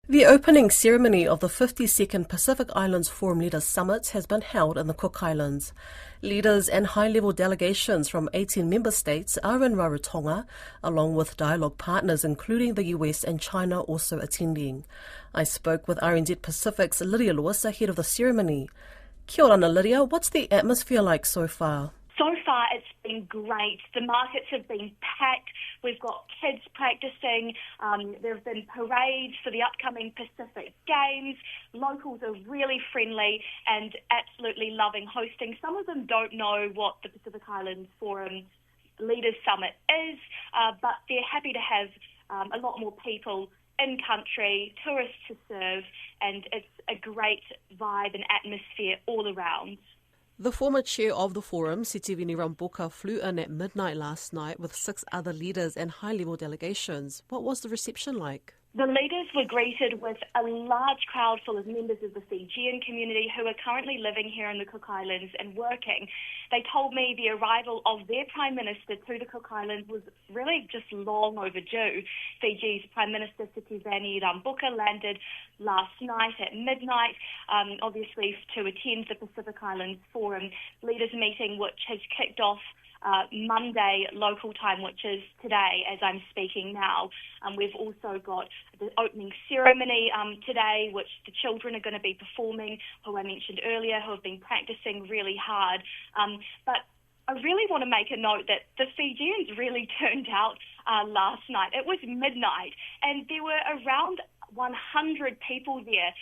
The opening ceremony of the 52nd Pacific Islands Forum Leaders Summit has been held in the Cook Islands. Leaders and high-level delegations from 18 member states are in Rarotonga, along with dialogue partners including the US and China also attending. I spoke with RNZ Pacific's Lydia Lewis ahead of the ceremony. Kia ora, Lydia. What's the atmosphere like so far? So far, it's been great. The markets have been packed. We've got kids practicing. There have been parades for the upcoming Pacific Games. Locals are really friendly and absolutely loving hosting. Some of them don't know what the Pacific Islands Forum Leaders Summit is, but they're happy to have a lot more people in country, tourists to serve, and it's a great vibe and atmosphere all around. The former chair of the forum, Sitivini Rambuka, flew in at midnight last night with 6 other leaders and high-level delegations. What was the reception like? The leaders were greeted with a large crowd full of members of the Fijian community who are currently living here in the Cook Islands and working. They told me the arrival of their Prime Minister to the Cook Islands was really just long overdue. Fiji's Prime Minister Sitivini Rambuka landed last night at midnight, obviously to attend the Pacific Islands Forum Leaders meeting, which has kicked off Monday local time, which is today as I'm speaking now. We've also got the opening ceremony today, which the children are going to be performing, who I mentioned earlier, who have been practicing really hard. But I really want to make a note that the Fijians really turned out last night. It was midnight and there were around 100 people there.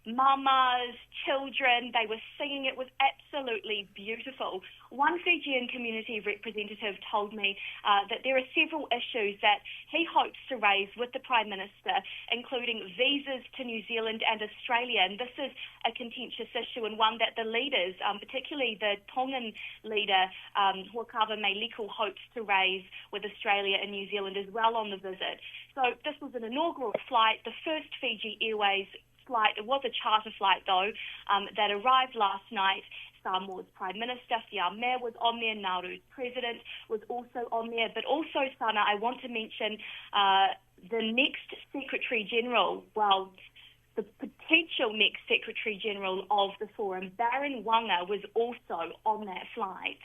Mamas, children, they were singing. It was absolutely beautiful. One Fijian community representative told me that there are several issues that he hopes to raise with the Prime Minister, including visas to New Zealand and Australia. And this is a contentious issue and one that the leaders, particularly the Tongan leader, Huakava Meiliku, hopes to raise with Australia and New Zealand as well on the visit. So this was an inaugural flight, the first Fiji Airways flight. It was a charter flight, though, that arrived last night. Samoa's Prime Minister, Fiaa Mayor, was on there. Nauru's President was also on there. But also, Sana, I want to mention the next Secretary-General, the potential next Secretary-General of the Forum, Baron Waqa, was also on that flight.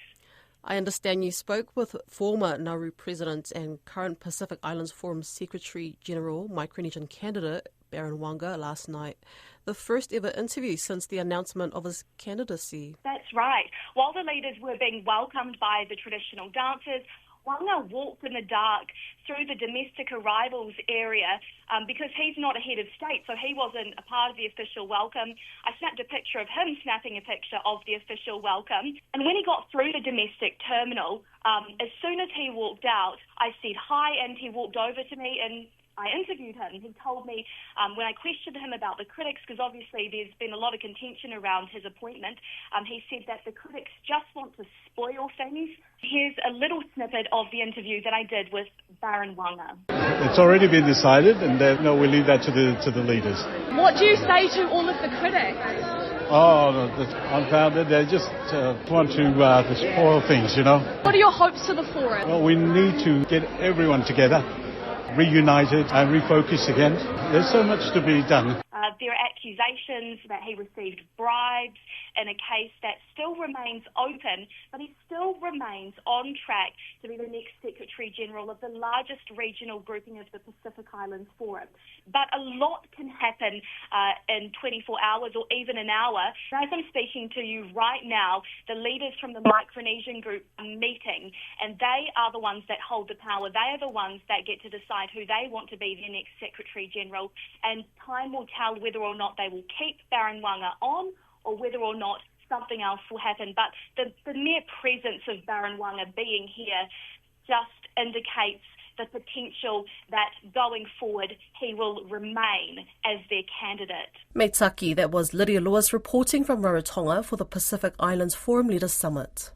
I understand you spoke with former Nauru President and current Pacific Islands Forum Secretary-General, Micronesian candidate, Baron Waqa, last night. The first ever interview since the announcement of his candidacy. That's right. While the leaders were being welcomed by the traditional dancers, Waqa walked in the dark through the domestic arrivals area because he's not a head of state, so he wasn't a part of the official welcome. I snapped a picture of him snapping a picture of the official welcome. And when he got through the domestic terminal, as soon as he walked out, I said hi and he walked over to me and I interviewed him. He told me when I questioned him about the critics, because obviously there's been a lot of contention around his appointment, he said that the critics just want to spoil things. Here's a little snippet of the interview that I did with Baron Waqa. It's already been decided, and we leave that to the leaders. What do you say to all of the critics? Oh, that's unfounded. They just want to spoil things, you know. What are your hopes for the forum? Well, we need to get everyone together, reunited and refocus again. There's so much to be done. There are accusations that he received bribes in a case that still remains open, but he still remains on track to be the next Secretary-General of the largest regional grouping of the Pacific Islands Forum. But a lot can happen in 24 hours or even an hour. As I'm speaking to you right now, the leaders from the Micronesian group are meeting, and they are the ones that hold the power. They are the ones that get to decide who they want to be their next Secretary-General, and time will tell whether or not they will keep Baron Waqa on or whether or not something else will happen. But the mere presence of Baron Waqa being here just indicates the potential that going forward he will remain as their candidate. Meitaki, that was Lydia Lewis reporting from Rarotonga for the Pacific Islands Forum Leaders Summit.